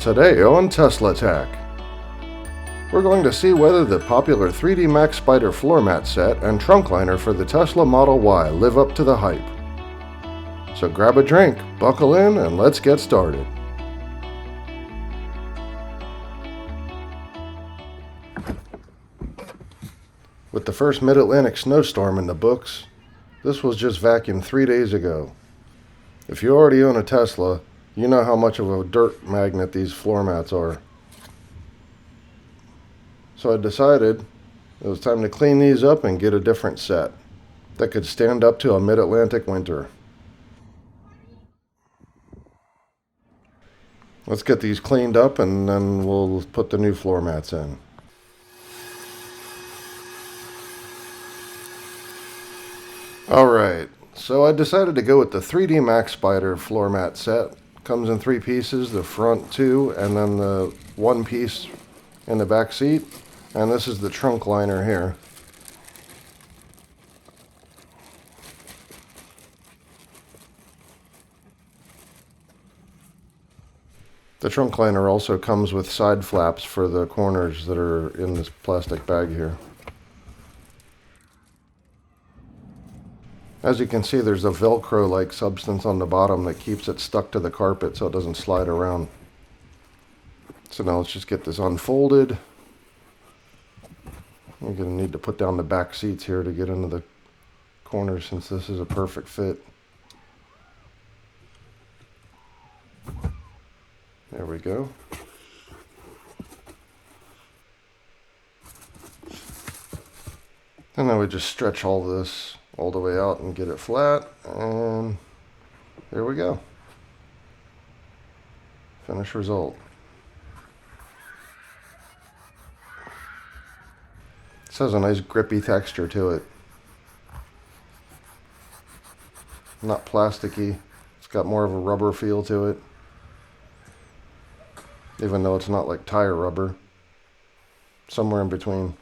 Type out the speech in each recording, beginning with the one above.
Today on Tesla Tech, we're going to see whether the popular 3dMAXpider Floor Mat set and trunk liner for the Tesla Model Y live up to the hype. So grab a drink, buckle in, and let's get started. With the first mid-Atlantic snowstorm in the books, this was just vacuumed 3 days ago. If you already own a Tesla, you know how much of a dirt magnet these floor mats are. So I decided it was time to clean these up and get a different set that could stand up to a mid-Atlantic winter. Let's get these cleaned up and then we'll put the new floor mats in. Alright, so I decided to go with the 3dMAXpider floor mat set. Comes in 3 pieces, the front 2 and then the 1 piece in the back seat. And this is the trunk liner here. The trunk liner also comes with side flaps for the corners that are in this plastic bag here. As you can see, there's a Velcro-like substance on the bottom that keeps it stuck to the carpet so it doesn't slide around. So now let's just get this unfolded. We're going to need to put down the back seats here to get into the corners since this is a perfect fit. There we go. And then we just stretch all this all the way out and get it flat, and there we go. Finished result. This has a nice grippy texture to it. Not plasticky. It's got more of a rubber feel to it. Even though it's not like tire rubber. Somewhere in between.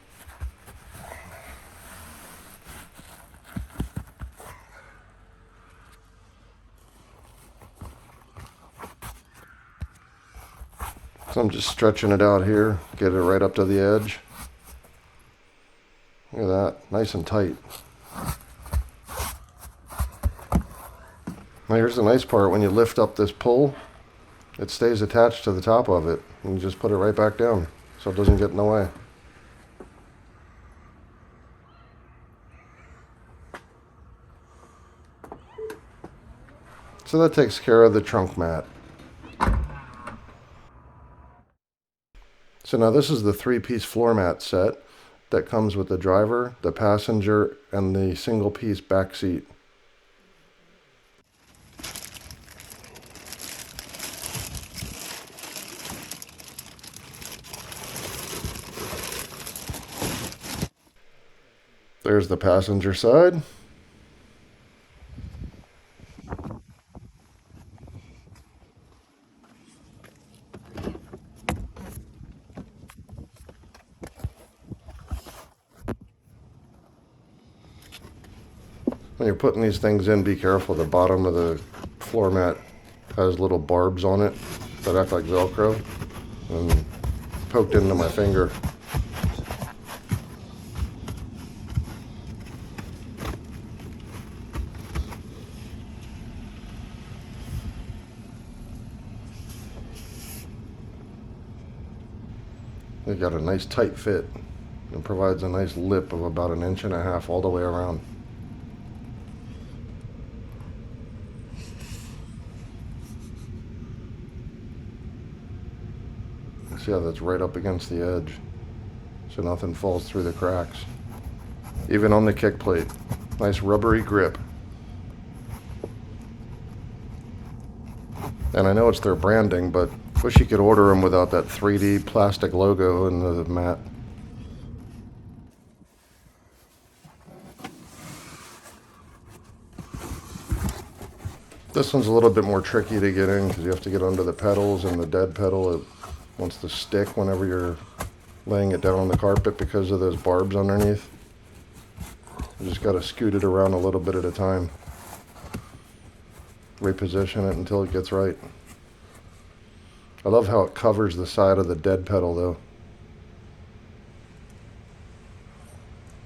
So I'm just stretching it out here, get it right up to the edge. Look at that, nice and tight. Now here's the nice part, when you lift up this pull, it stays attached to the top of it. And you just put it right back down, so it doesn't get in the way. So that takes care of the trunk mat. So now this is the 3-piece floor mat set that comes with the driver, the passenger, and the single-piece back seat. There's the passenger side. When you're putting these things in, be careful. The bottom of the floor mat has little barbs on it that act like Velcro and poked into my finger. They got a nice tight fit and provides a nice lip of about 1.5 inches all the way around. See how that's right up against the edge, so nothing falls through the cracks. Even on the kick plate, nice rubbery grip. And I know it's their branding, but wish you could order them without that 3D plastic logo in the mat. This one's a little bit more tricky to get in because you have to get under the pedals, and the dead pedal, it wants to stick whenever you're laying it down on the carpet because of those barbs underneath. You just got to scoot it around a little bit at a time. Reposition it until it gets right. I love how it covers the side of the dead pedal though.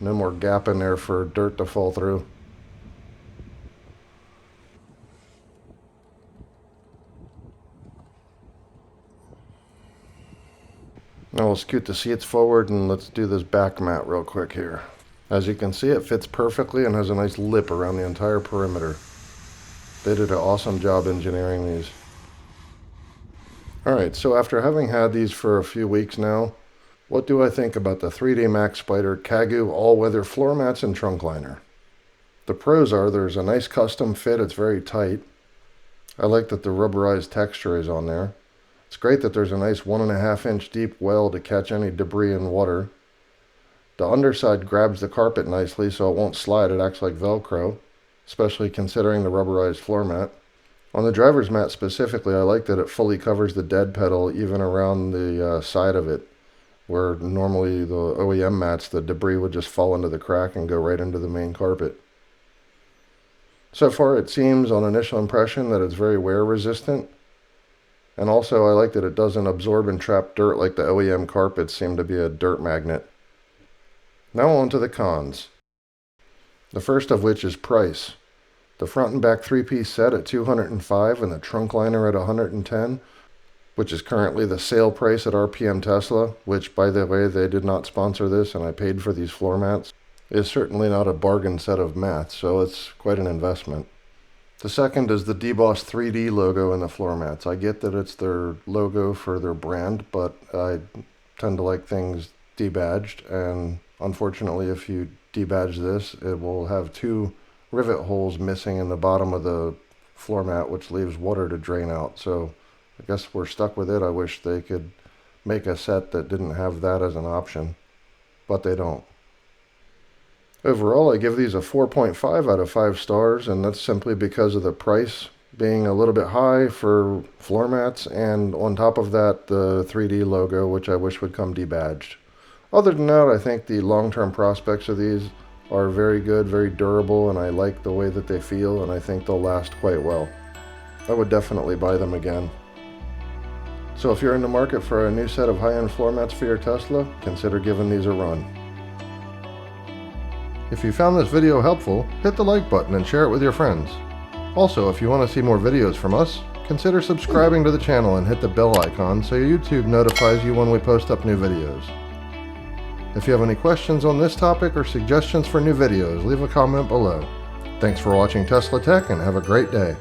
No more gap in there for dirt to fall through. Now we'll scoot the seats forward and let's do this back mat real quick here. As you can see, it fits perfectly and has a nice lip around the entire perimeter. They did an awesome job engineering these. Alright, so after having had these for a few weeks now, what do I think about the 3dMAXpider Kagu All-Weather Floor Mats and Trunk Liner? The pros are there's a nice custom fit, it's very tight. I like that the rubberized texture is on there. It's great that there's a nice 1.5 inch deep well to catch any debris and water. The underside grabs the carpet nicely so it won't slide, it acts like Velcro, especially considering the rubberized floor mat. On the driver's mat specifically, I like that it fully covers the dead pedal even around the side of it, where normally the OEM mats, the debris would just fall into the crack and go right into the main carpet. So far it seems on initial impression that it's very wear resistant, and also I like that it doesn't absorb and trap dirt like the OEM carpets seem to be a dirt magnet. Now on to the cons. The first of which is price. The front and back 3-piece set at $205 and the trunk liner at $110, which is currently the sale price at RPM Tesla, which by the way they did not sponsor this and I paid for these floor mats, is certainly not a bargain set of mats, so it's quite an investment. The second is the DBoss 3D logo in the floor mats. I get that it's their logo for their brand, but I tend to like things debadged, and unfortunately if you debadge this, it will have 2 rivet holes missing in the bottom of the floor mat, which leaves water to drain out. So I guess we're stuck with it. I wish they could make a set that didn't have that as an option, but they don't. Overall, I give these a 4.5 out of 5 stars, and that's simply because of the price being a little bit high for floor mats, and on top of that, the 3D logo, which I wish would come debadged. Other than that, I think the long-term prospects of these are very good, very durable, and I like the way that they feel, and I think they'll last quite well. I would definitely buy them again. So if you're in the market for a new set of high-end floor mats for your Tesla, consider giving these a run. If you found this video helpful, hit the like button and share it with your friends. Also, if you want to see more videos from us, consider subscribing to the channel and hit the bell icon so YouTube notifies you when we post up new videos. If you have any questions on this topic or suggestions for new videos, leave a comment below. Thanks for watching Tesla Tech and have a great day.